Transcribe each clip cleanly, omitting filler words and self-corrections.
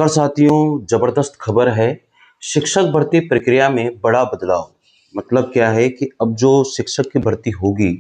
नमस्कार साथियों, जबरदस्त खबर है। शिक्षक भर्ती प्रक्रिया में बड़ा बदलाव। मतलब क्या है कि अब जो शिक्षक की भर्ती होगी,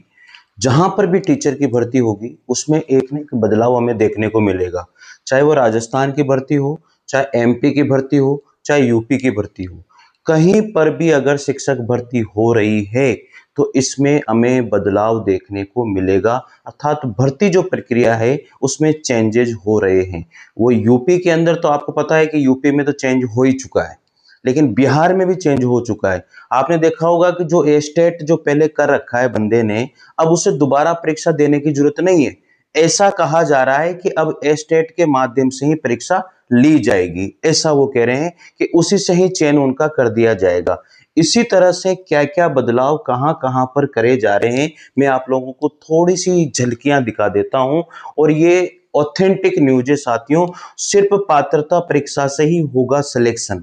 जहां पर भी टीचर की भर्ती होगी, उसमें एक न एक बदलाव हमें देखने को मिलेगा। चाहे वो राजस्थान की भर्ती हो, चाहे एमपी की भर्ती हो, चाहे यूपी की भर्ती हो, कहीं पर भी अगर शिक्षक भर्ती हो रही है तो इसमें हमें बदलाव देखने को मिलेगा। अर्थात भर्ती जो प्रक्रिया है उसमें चेंजेज हो रहे हैं। वो यूपी के अंदर तो आपको पता है कि यूपी में तो चेंज हो ही चुका है, लेकिन बिहार में भी चेंज हो चुका है। आपने देखा होगा कि जो एस्टेट जो पहले कर रखा है बंदे ने, अब उसे दोबारा परीक्षा देने की जरूरत नहीं है। ऐसा कहा जा रहा है कि अब एस्टेट के माध्यम से ही परीक्षा ली जाएगी। ऐसा वो कह रहे हैं कि उसी से ही चयन उनका कर दिया जाएगा। इसी तरह से क्या-क्या बदलाव कहां-कहां पर करे जा रहे हैं, मैं आप लोगों को थोड़ी सी झलकियां दिखा देता हूं। और ये ऑथेंटिक न्यूज़ है साथियों। सिर्फ पात्रता परीक्षा से ही होगा सिलेक्शन,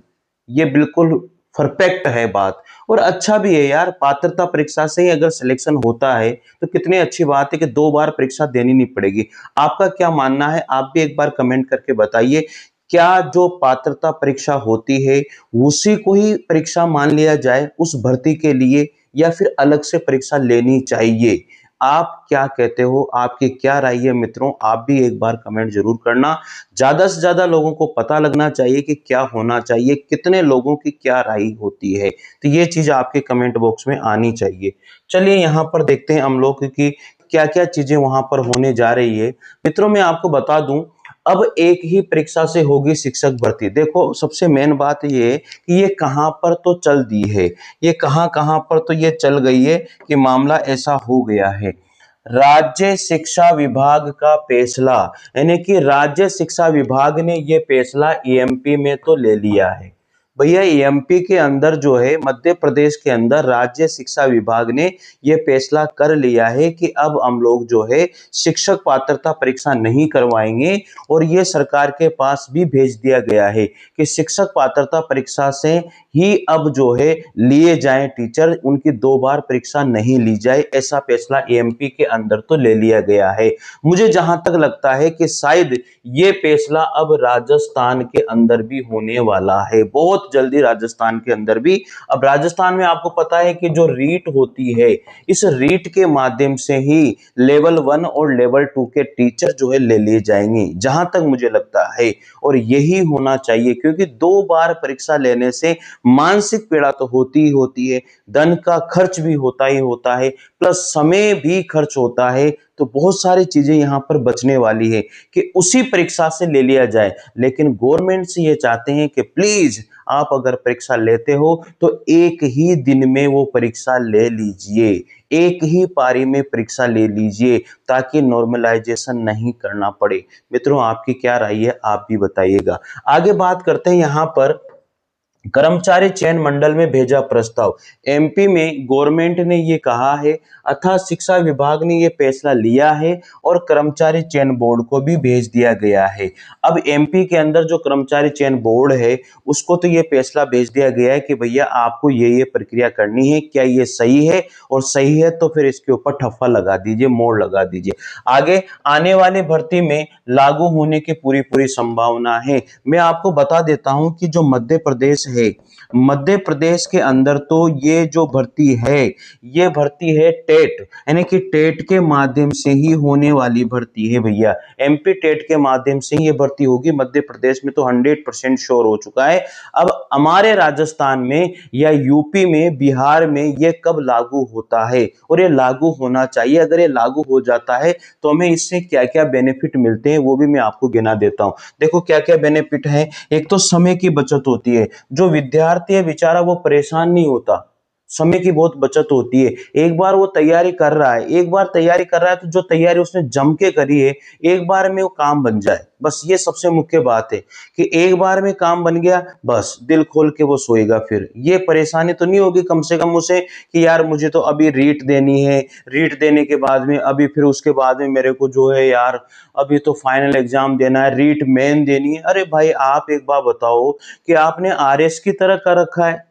ये बिल्कुल परफेक्ट है बात। और अच्छा भी है यार, पात्रता परीक्षा से ही अगर सिलेक्शन होता है तो कितनी अच्छी बात है कि 2 बार परीक्षा देनी नहीं पड़ेगी। आपका क्या मानना है? आप भी एक बार कमेंट करके बताइए। क्या जो पात्रता परीक्षा होती है उसी को ही परीक्षा मान लिया जाए उस भर्ती के लिए, या फिर अलग से परीक्षा लेनी चाहिए? आप क्या कहते हो? आपकी क्या राय है मित्रों? आप भी एक बार कमेंट जरूर करना। ज्यादा से ज्यादा लोगों को पता लगना चाहिए कि क्या होना चाहिए, कितने लोगों की क्या राय होती है। तो ये चीज आपके कमेंट बॉक्स में आनी चाहिए। चलिए यहाँ पर देखते हैं हम लोग कि क्या क्या चीजें वहां पर होने जा रही है। मित्रों मैं आपको बता दूं, अब एक ही परीक्षा से होगी शिक्षक भर्ती। देखो सबसे मेन बात ये है कि ये कहां पर तो चल दी है, ये कहां कहां पर तो ये चल गई है कि मामला ऐसा हो गया है। राज्य शिक्षा विभाग का फैसला, यानी कि राज्य शिक्षा विभाग ने ये फैसला एमपी में तो ले लिया है। भैया एमपी के अंदर जो है, मध्य प्रदेश के अंदर राज्य शिक्षा विभाग ने ये फैसला कर लिया है कि अब हम लोग जो है शिक्षक पात्रता परीक्षा नहीं करवाएंगे। और ये सरकार के पास भी भेज दिया गया है कि शिक्षक पात्रता परीक्षा से ही अब जो है लिए जाएं टीचर, उनकी 2 बार परीक्षा नहीं ली जाए। ऐसा फैसला एमपी के अंदर तो ले लिया गया है। मुझे जहां तक लगता है कि शायद ये फैसला अब राजस्थान के अंदर भी होने वाला है, बहुत जल्दी राजस्थान के अंदर भी। अब राजस्थान में आपको पता है कि जो रीट होती है, इस रीट के माध्यम से ही लेवल 1 और लेवल 2 के टीचर जो है ले लिए जाएंगे, जहां तक मुझे लगता है। और यही होना चाहिए, क्योंकि 2 बार परीक्षा लेने से मानसिक पीड़ा तो होती ही होती है, धन का खर्च भी होता ही होता है, प्लस समय भी खर्च होता है। तो बहुत सारी चीजें यहां पर बचने वाली है कि उसी परीक्षा से ले लिया जाए। लेकिन गवर्नमेंट से ये चाहते हैं कि प्लीज आप अगर परीक्षा लेते हो तो एक ही दिन में वो परीक्षा ले लीजिए, एक ही पारी में परीक्षा ले लीजिए, ताकि नॉर्मलाइजेशन नहीं करना पड़े। मित्रों आपकी क्या राय है, आप भी बताइएगा। आगे बात करते हैं यहाँ पर कर्मचारी चयन मंडल में भेजा प्रस्ताव। एमपी में गवर्नमेंट ने ये कहा है, अर्थात शिक्षा विभाग ने ये फैसला लिया है और कर्मचारी चयन बोर्ड को भी भेज दिया गया है। अब एमपी के अंदर जो कर्मचारी चयन बोर्ड है उसको तो ये फैसला भेज दिया गया है कि भैया आपको ये प्रक्रिया करनी है, क्या ये सही है? और सही है तो फिर इसके ऊपर ठप्पा लगा दीजिए, मोड़ लगा दीजिए। आगे आने वाली भर्ती में लागू होने की पूरी पूरी संभावना है। मैं आपको बता देता हूं कि जो मध्य प्रदेश है, मध्य प्रदेश के अंदर तो ये जो भर्ती है, ये भर्ती है टेट, यानी कि टेट के माध्यम से ही होने वाली भर्ती है भैया। एमपी टेट के माध्यम से ही ये भर्ती होगी। मध्य प्रदेश में तो 100% श्योर हो चुका है। अब हमारे राजस्थान में या यूपी में, बिहार में ये कब लागू होता है? और ये लागू होना चाहिए। अगर ये लागू हो जाता है तो हमें इससे क्या क्या बेनिफिट मिलते हैं वो भी मैं आपको गिना देता हूं। देखो क्या क्या बेनिफिट है। एक तो समय की बचत होती है, जो विद्यार्थी है बेचारा वो परेशान नहीं होता, समय की बहुत बचत होती है। एक बार वो तैयारी कर रहा है, एक बार तैयारी कर रहा है तो जो तैयारी उसने जम के करी है, एक बार में वो काम बन जाए, बस ये सबसे मुख्य बात है कि एक बार में काम बन गया, बस दिल खोल के वो सोएगा। फिर ये परेशानी तो नहीं होगी कम से कम उसे कि यार मुझे तो अभी रीट देनी है, रीट देने के बाद में अभी फिर उसके बाद में मेरे को जो है यार अभी तो फाइनल एग्जाम देना है, रीट मेन देनी है। अरे भाई आप एक बार बताओ कि आपने आरएस की तरह कर रखा है,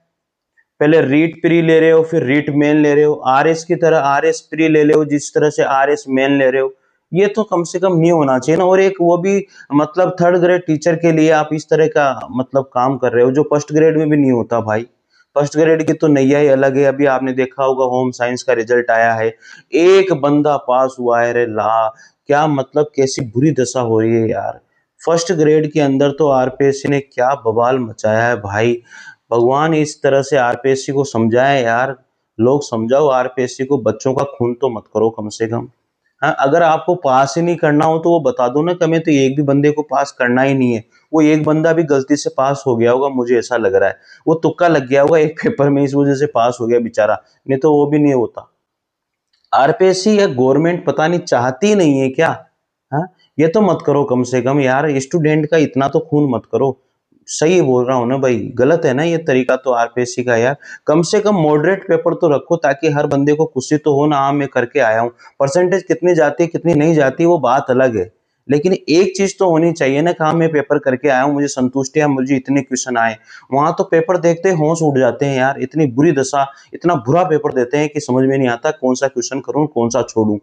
पहले रीट प्री ले रहे हो फिर रीट मेन ले रहे हो, आरएस की तरह आरएस प्री ले रहे हो जिस तरह से आरएस मेन ले रहे हो। ये तो कम से कम नहीं होना चाहिए ना। और एक वो भी मतलब थर्ड ग्रेड टीचर के लिए आप इस तरह का मतलब काम कर रहे हो जो फर्स्ट ग्रेड में भी नहीं होता भाई। फर्स्ट ग्रेड की तो नैया ही अलग है। अभी आपने देखा होगा होम साइंस का रिजल्ट आया है, एक बंदा पास हुआ है रे ला। क्या मतलब कैसी बुरी दशा हो रही है यार। फर्स्ट ग्रेड के अंदर तो आरपीएससी ने क्या बवाल मचाया है भाई। भगवान इस तरह से आरपीएससी को समझाए यार। लोग समझाओ आरपीएससी को, बच्चों का खून तो मत करो कम से कम। हाँ, अगर आपको पास ही नहीं करना हो तो वो बता दो ना कि हमें तो एक भी बंदे को पास करना ही नहीं है। वो एक बंदा भी गलती से पास हो गया होगा, मुझे ऐसा लग रहा है। वो तुक्का लग गया होगा एक पेपर में, इस वजह से पास हो गया बेचारा, नहीं तो वो भी नहीं होता। आरपीएससी या गवर्नमेंट पता नहीं चाहती नहीं है क्या। हाँ, ये तो मत करो कम से कम यार। स्टूडेंट का इतना तो खून मत करो। सही बोल रहा हूँ ना भाई, गलत है ना ये तरीका तो आरपीएससी का यार। कम से कम मॉडरेट पेपर तो रखो ताकि हर बंदे को खुशी तो हो ना, हाँ मैं करके आया हूँ। परसेंटेज कितनी जाती है कितनी नहीं जाती वो बात अलग है, लेकिन एक चीज तो होनी चाहिए ना कि हाँ मैं पेपर करके आया हूँ, मुझे संतुष्टि है, मुझे इतने क्वेश्चन आए। वहां तो पेपर देखते होश उड़ जाते हैं यार, इतनी बुरी दशा, इतना बुरा पेपर देते हैं कि समझ में नहीं आता कौन सा क्वेश्चन करूं कौन सा छोड़ूं।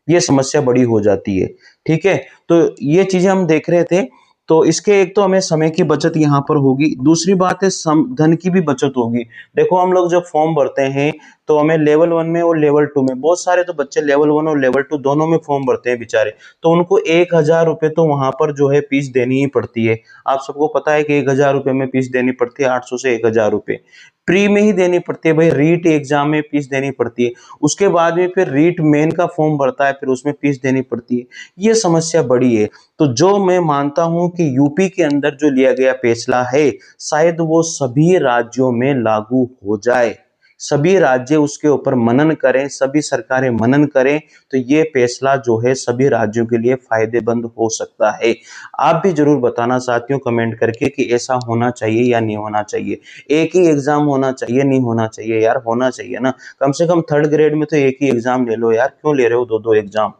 ये समस्या बड़ी हो जाती है। ठीक है, तो ये चीजें हम देख रहे थे। तो इसके एक तो हमें समय की बचत यहाँ पर होगी, दूसरी बात है धन की भी बचत होगी। देखो हम लोग जब फॉर्म भरते हैं तो हमें लेवल 1 में और लेवल 2 में, बहुत सारे तो बच्चे लेवल 1 और लेवल 2 दोनों में फॉर्म भरते हैं बेचारे। तो उनको 1,000 रुपये तो वहां पर जो है फीस देनी ही पड़ती है। आप सबको पता है कि 1,000 रुपये में फीस देनी पड़ती है, 800 से 1,000 रुपये प्री में ही देनी पड़ती है भाई। रीट एग्जाम में फीस देनी पड़ती है, उसके बाद में फिर रीट मेन का फॉर्म भरता है, फिर उसमें फीस देनी पड़ती है। ये समस्या बड़ी है। तो जो मैं मानता हूं कि यूपी के अंदर जो लिया गया फैसला है, शायद वो सभी राज्यों में लागू हो जाए। सभी राज्य उसके ऊपर मनन करें, सभी सरकारें मनन करें, तो ये फैसला जो है सभी राज्यों के लिए फायदेमंद हो सकता है। आप भी जरूर बताना साथियों कमेंट करके कि ऐसा होना चाहिए या नहीं होना चाहिए। एक ही एग्जाम होना चाहिए, नहीं होना चाहिए यार, होना चाहिए ना। कम से कम थर्ड ग्रेड में तो एक ही एग्जाम ले लो यार, क्यों ले रहे हो दो दो एग्जाम।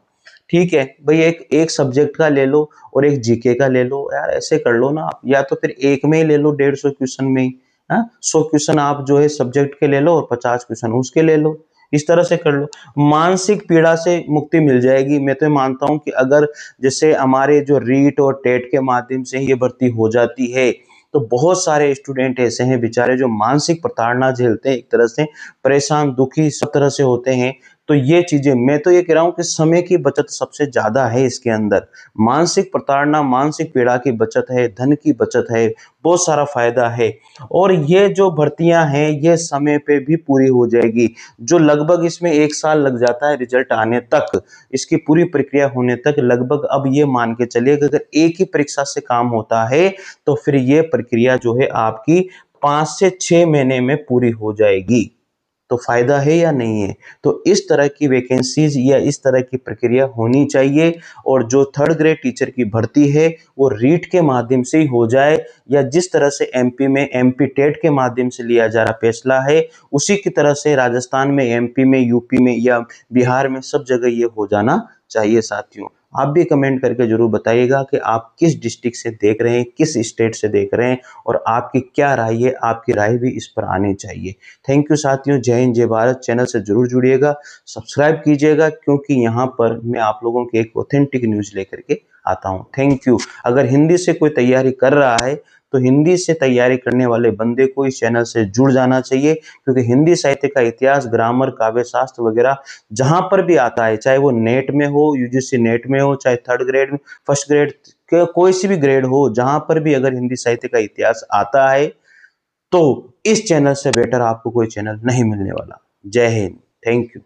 ठीक है भाई, एक एक सब्जेक्ट का ले लो और एक जीके का ले लो यार, ऐसे कर लो ना आप। या तो फिर एक में ही ले लो 150 क्वेश्चन में ही। हाँ, 100 क्वेश्चन आप जो है सब्जेक्ट के ले लो और 50 क्वेश्चन उसके ले लो। इस तरह से कर लो, मानसिक पीड़ा से मुक्ति मिल जाएगी। मैं तो मानता हूं कि अगर जैसे हमारे जो रीट और टेट के माध्यम से ये भर्ती हो जाती है, तो बहुत सारे स्टूडेंट ऐसे हैं बेचारे जो मानसिक प्रताड़ना झेलते हैं, एक तरह से परेशान दुखी सब तरह से होते हैं। तो ये चीजें मैं तो ये कह रहा हूं कि समय की बचत सबसे ज्यादा है इसके अंदर। मानसिक प्रताड़ना, मानसिक पीड़ा की बचत है, धन की बचत है, बहुत सारा फायदा है। और ये जो भर्तियां हैं ये समय पे भी पूरी हो जाएगी। जो लगभग इसमें 1 साल लग जाता है रिजल्ट आने तक, इसकी पूरी प्रक्रिया होने तक, लगभग अब ये मान के चलिए कि अगर एक ही परीक्षा से काम होता है तो फिर ये प्रक्रिया जो है आपकी 5 से 6 महीने में पूरी हो जाएगी। तो फायदा है या नहीं है। तो इस तरह की वैकेंसीज या इस तरह की प्रक्रिया होनी चाहिए। और जो थर्ड ग्रेड टीचर की भर्ती है वो रीट के माध्यम से ही हो जाए, या जिस तरह से एमपी में एमपी टेट के माध्यम से लिया जा रहा फैसला है, उसी की तरह से राजस्थान में, एमपी में, यूपी में या बिहार में सब जगह ये हो जाना चाहिए साथियों। आप भी कमेंट करके जरूर बताइएगा कि आप किस डिस्ट्रिक्ट से देख रहे हैं, किस स्टेट से देख रहे हैं, और आपकी क्या राय है। आपकी राय भी इस पर आनी चाहिए। थैंक यू साथियों, जय हिंद जय भारत। चैनल से जरूर जुड़िएगा, सब्सक्राइब कीजिएगा, क्योंकि यहाँ पर मैं आप लोगों की एक ऑथेंटिक न्यूज लेकर के आता हूँ। Thank you. अगर हिंदी से कोई तैयारी कर रहा है तो हिंदी से तैयारी करने वाले बंदे को इस चैनल से जुड़ जाना चाहिए, क्योंकि हिंदी साहित्य का इतिहास, ग्रामर, काव्य शास्त्र वगैरह जहां पर भी आता है, चाहे वो नेट में हो, यूजीसी नेट में हो, चाहे थर्ड ग्रेड में, फर्स्ट ग्रेड के कोई सी भी ग्रेड हो, जहां पर भी अगर हिंदी साहित्य का इतिहास आता है तो इस चैनल से बेटर आपको कोई चैनल नहीं मिलने वाला। जय हिंद, थैंक यू।